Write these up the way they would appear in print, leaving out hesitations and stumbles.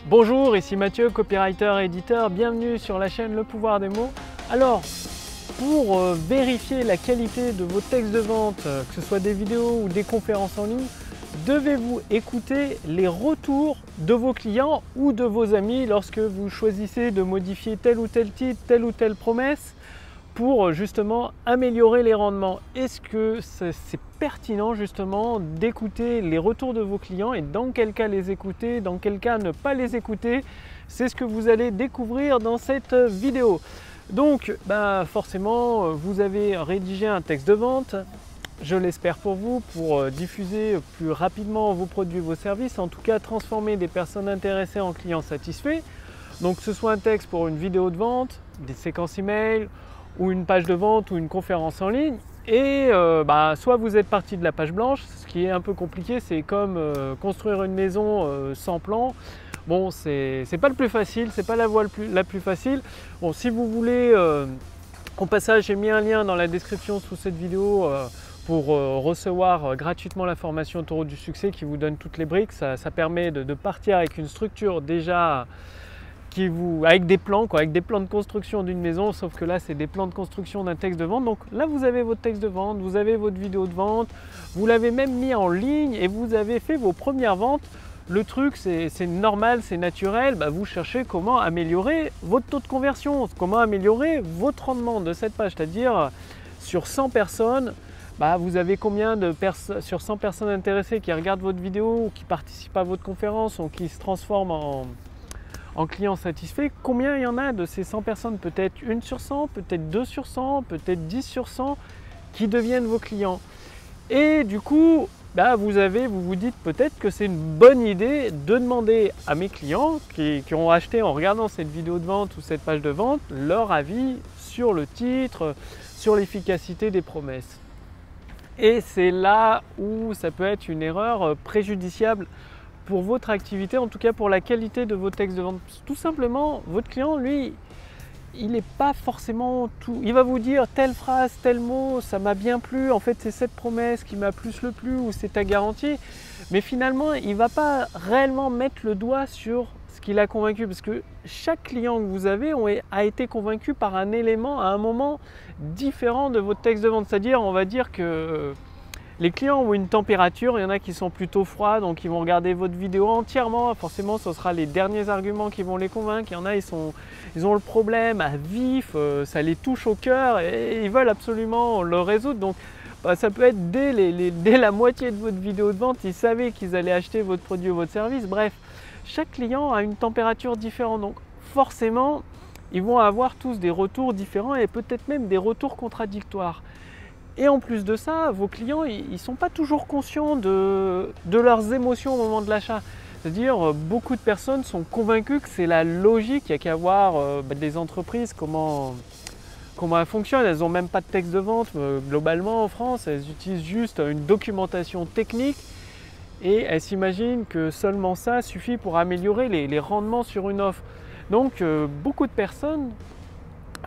Bonjour, ici Mathieu, copywriter et éditeur, bienvenue sur la chaîne Le Pouvoir des Mots. Alors, pour vérifier la qualité de vos textes de vente, que ce soit des vidéos ou des conférences en ligne, devez-vous écouter les retours de vos clients ou de vos amis lorsque vous choisissez de modifier tel ou tel titre, telle ou telle promesse pour justement améliorer les rendements. Est-ce que c'est pertinent justement d'écouter les retours de vos clients et dans quel cas les écouter, dans quel cas ne pas les écouter? C'est ce que vous allez découvrir dans cette vidéo. Donc forcément vous avez rédigé un texte de vente, je l'espère pour vous, pour diffuser plus rapidement vos produits, vos services, en tout cas transformer des personnes intéressées en clients satisfaits. Donc que ce soit un texte pour une vidéo de vente, des séquences email, ou une page de vente ou une conférence en ligne, et soit vous êtes parti de la page blanche, ce qui est un peu compliqué, c'est comme construire une maison sans plan. Bon, c'est pas le plus facile, c'est pas la voie la plus facile. Bon, si vous voulez, au passage, j'ai mis un lien dans la description sous cette vidéo pour recevoir gratuitement la formation Autoroute du succès qui vous donne toutes les briques. Ça permet de partir avec une structure déjà avec des plans, avec des plans de construction d'une maison, sauf que là c'est des plans de construction d'un texte de vente. Donc là vous avez votre texte de vente, vous avez votre vidéo de vente, vous l'avez même mis en ligne et vous avez fait vos premières ventes. Le truc c'est normal, c'est naturel, vous cherchez comment améliorer votre taux de conversion, comment améliorer votre rendement de cette page, c'est-à-dire sur 100 personnes, vous avez combien de personnes sur 100 personnes intéressées qui regardent votre vidéo ou qui participent à votre conférence ou qui se transforment en clients satisfaits, combien il y en a de ces 100 personnes? Peut-être 1 sur 100, peut-être 2 sur 100, peut-être 10 sur 100 qui deviennent vos clients. Et du coup, vous vous dites peut-être que c'est une bonne idée de demander à mes clients qui ont acheté en regardant cette vidéo de vente ou cette page de vente leur avis sur le titre, sur l'efficacité des promesses. Et c'est là où ça peut être une erreur préjudiciable pour votre activité, en tout cas pour la qualité de vos textes de vente. Tout simplement, votre client, lui, il n'est pas forcément tout. Il va vous dire telle phrase, tel mot, ça m'a bien plu, en fait c'est cette promesse qui m'a plus le plu ou c'est ta garantie. Mais finalement, il ne va pas réellement mettre le doigt sur ce qui l'a convaincu, parce que chaque client que vous avez a été convaincu par un élément à un moment différent de votre texte de vente. C'est-à-dire, on va dire que les clients ont une température, il y en a qui sont plutôt froids, donc ils vont regarder votre vidéo entièrement. Forcément, ce sera les derniers arguments qui vont les convaincre. Il y en a, ils ont le problème à vif, ça les touche au cœur et ils veulent absolument le résoudre. Donc, ça peut être dès la moitié de votre vidéo de vente, ils savaient qu'ils allaient acheter votre produit ou votre service. Bref, chaque client a une température différente. Donc, forcément, ils vont avoir tous des retours différents et peut-être même des retours contradictoires. Et en plus de ça, vos clients, ils ne sont pas toujours conscients de leurs émotions au moment de l'achat. C'est-à-dire, beaucoup de personnes sont convaincues que c'est la logique, il n'y a qu'à voir des entreprises, comment elles fonctionnent. Elles n'ont même pas de texte de vente. Globalement, en France, elles utilisent juste une documentation technique et elles s'imaginent que seulement ça suffit pour améliorer les rendements sur une offre. Donc, beaucoup de personnes,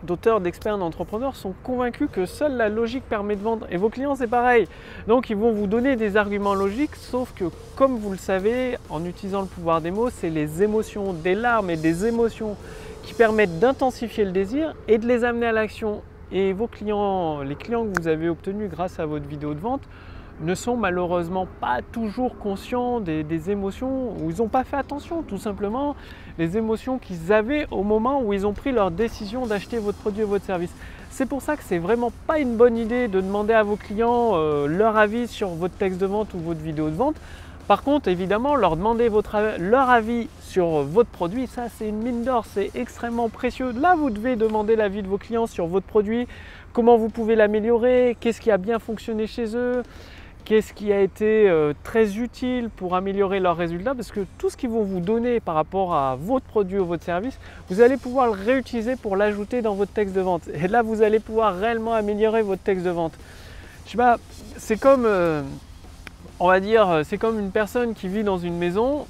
d'auteurs, d'experts, d'entrepreneurs sont convaincus que seule la logique permet de vendre. Et vos clients, c'est pareil. Donc, ils vont vous donner des arguments logiques, sauf que, comme vous le savez, en utilisant le pouvoir des mots, c'est les émotions, des larmes et des émotions qui permettent d'intensifier le désir et de les amener à l'action. Et vos clients, les clients que vous avez obtenus grâce à votre vidéo de vente, ne sont malheureusement pas toujours conscients des émotions, ou ils n'ont pas fait attention tout simplement, les émotions qu'ils avaient au moment où ils ont pris leur décision d'acheter votre produit ou votre service. C'est pour ça que c'est vraiment pas une bonne idée de demander à vos clients leur avis sur votre texte de vente ou votre vidéo de vente. Par contre, évidemment, leur demander leur avis sur votre produit, ça c'est une mine d'or, c'est extrêmement précieux. Là, vous devez demander l'avis de vos clients sur votre produit, comment vous pouvez l'améliorer, qu'est-ce qui a bien fonctionné chez eux, qu'est-ce qui a été très utile pour améliorer leurs résultats, parce que tout ce qu'ils vont vous donner par rapport à votre produit ou votre service, vous allez pouvoir le réutiliser pour l'ajouter dans votre texte de vente. Et là, vous allez pouvoir réellement améliorer votre texte de vente. Je sais pas, c'est comme, on va dire, c'est comme une personne qui vit dans une maison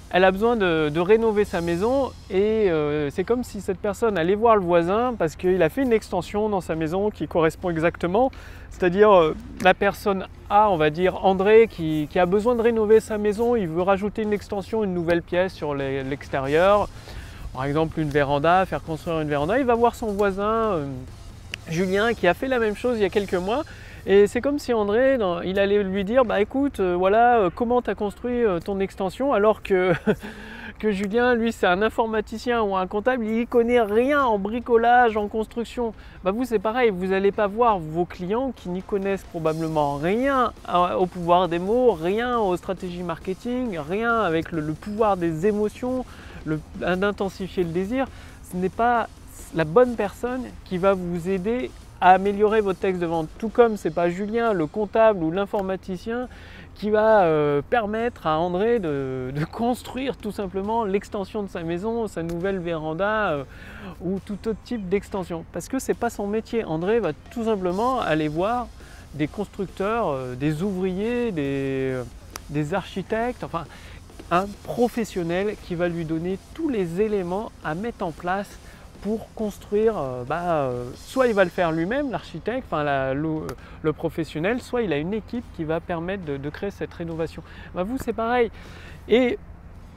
elle a besoin de rénover sa maison et c'est comme si cette personne allait voir le voisin parce qu'il a fait une extension dans sa maison qui correspond exactement. C'est-à-dire la personne A, on va dire André, qui a besoin de rénover sa maison, il veut rajouter une extension, une nouvelle pièce sur l'extérieur. Par exemple une véranda, faire construire une véranda. Il va voir son voisin Julien qui a fait la même chose il y a quelques mois. Et c'est comme si André, il allait lui dire, bah écoute, voilà, comment tu as construit ton extension, alors que, que Julien, lui, c'est un informaticien ou un comptable, il n'y connaît rien en bricolage, en construction. Bah vous, c'est pareil, vous n'allez pas voir vos clients qui n'y connaissent probablement rien au pouvoir des mots, rien aux stratégies marketing, rien avec le pouvoir des émotions, d'intensifier le désir. Ce n'est pas la bonne personne qui va vous aider à améliorer votre texte de vente. Tout comme ce n'est pas Julien, le comptable ou l'informaticien qui va permettre à André de construire tout simplement l'extension de sa maison, sa nouvelle véranda ou tout autre type d'extension. Parce que ce n'est pas son métier. André va tout simplement aller voir des constructeurs, des ouvriers, des architectes, enfin un professionnel qui va lui donner tous les éléments à mettre en place pour construire, soit il va le faire lui-même, l'architecte, enfin le professionnel, soit il a une équipe qui va permettre de créer cette rénovation. Vous, c'est pareil. Et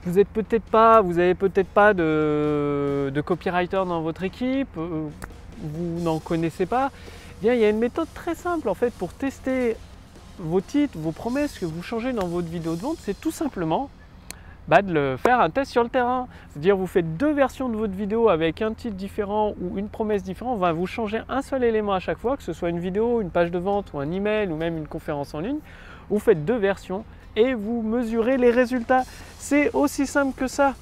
vous n'avez peut-être pas de copywriter dans votre équipe, vous n'en connaissez pas. Eh bien, il y a une méthode très simple en fait pour tester vos titres, vos promesses que vous changez dans votre vidéo de vente, c'est tout simplement de faire un test sur le terrain. C'est-à-dire vous faites deux versions de votre vidéo avec un titre différent ou une promesse différente. Vous changez un seul élément à chaque fois, que ce soit une vidéo, une page de vente ou un email ou même une conférence en ligne. Vous faites deux versions et vous mesurez les résultats. C'est aussi simple que ça.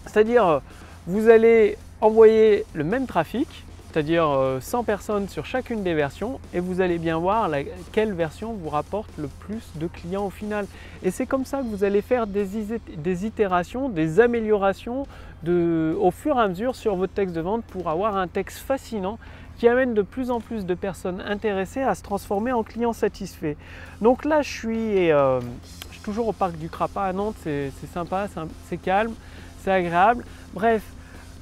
C'est-à-dire vous allez envoyer le même trafic, c'est-à-dire 100 personnes sur chacune des versions et vous allez bien voir quelle version vous rapporte le plus de clients au final. Et c'est comme ça que vous allez faire des itérations, des améliorations au fur et à mesure sur votre texte de vente pour avoir un texte fascinant qui amène de plus en plus de personnes intéressées à se transformer en clients satisfaits. Donc là, je suis toujours au parc du Crapa à Nantes, c'est sympa, c'est calme, c'est agréable. Bref,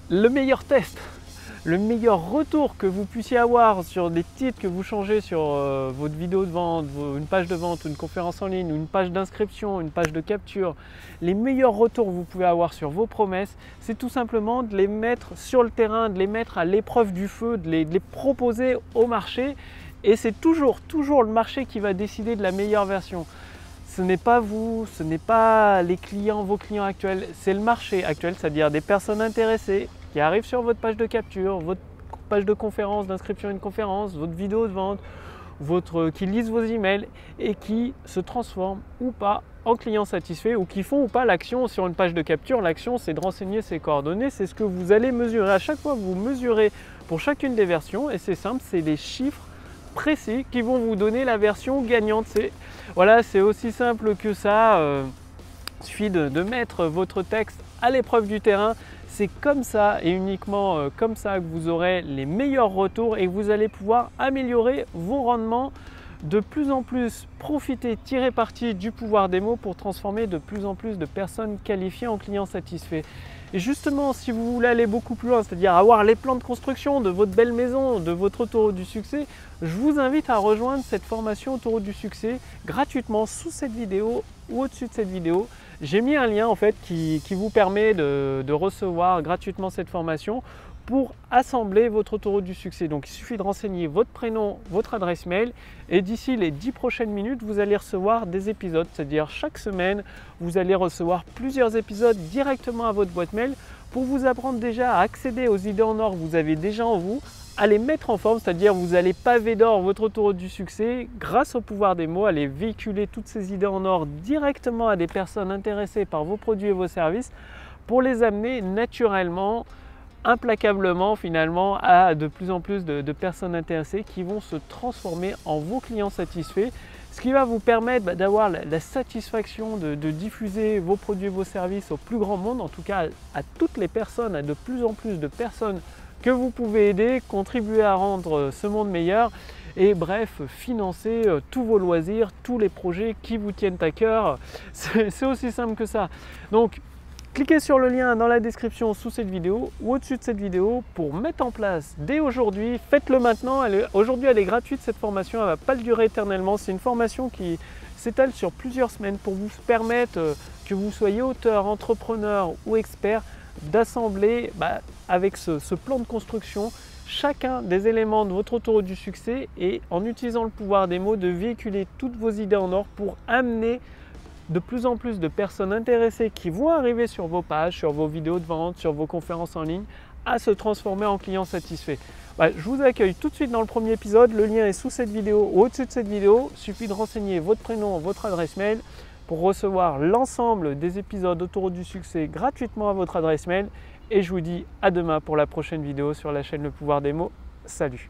le meilleur test, le meilleur retour que vous puissiez avoir sur des titres que vous changez sur votre vidéo de vente, une page de vente, une conférence en ligne, une page d'inscription, une page de capture, les meilleurs retours que vous pouvez avoir sur vos promesses, c'est tout simplement de les mettre sur le terrain, de les mettre à l'épreuve du feu, de les proposer au marché. Et c'est toujours le marché qui va décider de la meilleure version. Ce n'est pas vous, ce n'est pas les clients, vos clients actuels, c'est le marché actuel, c'est-à-dire des personnes intéressées qui arrivent sur votre page de capture, votre page de conférence, d'inscription à une conférence, votre vidéo de vente, qui lisent vos emails et qui se transforment ou pas en clients satisfaits ou qui font ou pas l'action sur une page de capture. L'action, c'est de renseigner ses coordonnées, c'est ce que vous allez mesurer. À chaque fois, vous mesurez pour chacune des versions et c'est simple, c'est des chiffres précis qui vont vous donner la version gagnante. Voilà, c'est aussi simple que ça. Il suffit de mettre votre texte à l'épreuve du terrain. C'est comme ça et uniquement comme ça que vous aurez les meilleurs retours et que vous allez pouvoir améliorer vos rendements, de plus en plus profiter, tirer parti du pouvoir des mots pour transformer de plus en plus de personnes qualifiées en clients satisfaits. Et justement, si vous voulez aller beaucoup plus loin, c'est-à-dire avoir les plans de construction de votre belle maison, de votre autoroute du succès, je vous invite à rejoindre cette formation autoroute du succès gratuitement sous cette vidéo ou au-dessus de cette vidéo. J'ai mis un lien en fait qui vous permet de recevoir gratuitement cette formation pour assembler votre autoroute du succès. Donc il suffit de renseigner votre prénom, votre adresse mail et d'ici les 10 prochaines minutes, vous allez recevoir des épisodes. C'est-à-dire chaque semaine, vous allez recevoir plusieurs épisodes directement à votre boîte mail pour vous apprendre déjà à accéder aux idées en or que vous avez déjà en vous, à les mettre en forme, c'est-à-dire vous allez paver d'or votre autoroute du succès grâce au pouvoir des mots, allez véhiculer toutes ces idées en or directement à des personnes intéressées par vos produits et vos services pour les amener naturellement, implacablement finalement à de plus en plus de personnes intéressées qui vont se transformer en vos clients satisfaits, ce qui va vous permettre d'avoir la satisfaction de diffuser vos produits et vos services au plus grand monde, en tout cas à toutes les personnes, à de plus en plus de personnes que vous pouvez aider, contribuer à rendre ce monde meilleur et bref, financer tous vos loisirs, tous les projets qui vous tiennent à cœur. C'est aussi simple que ça. Donc Cliquez sur le lien dans la description sous cette vidéo ou au-dessus de cette vidéo pour mettre en place dès aujourd'hui. Faites-le maintenant. Aujourd'hui, elle est gratuite cette formation. Elle ne va pas durer éternellement. C'est une formation qui s'étale sur plusieurs semaines pour vous permettre, que vous soyez auteur, entrepreneur ou expert, d'assembler avec ce plan de construction chacun des éléments de votre autoroute du succès et en utilisant le pouvoir des mots de véhiculer toutes vos idées en or pour amener de plus en plus de personnes intéressées qui vont arriver sur vos pages, sur vos vidéos de vente, sur vos conférences en ligne, à se transformer en clients satisfaits. Je vous accueille tout de suite dans le premier épisode. Le lien est sous cette vidéo ou au-dessus de cette vidéo. Il suffit de renseigner votre prénom, votre adresse mail pour recevoir l'ensemble des épisodes Autoroute du succès gratuitement à votre adresse mail. Et je vous dis à demain pour la prochaine vidéo sur la chaîne Le Pouvoir des mots. Salut!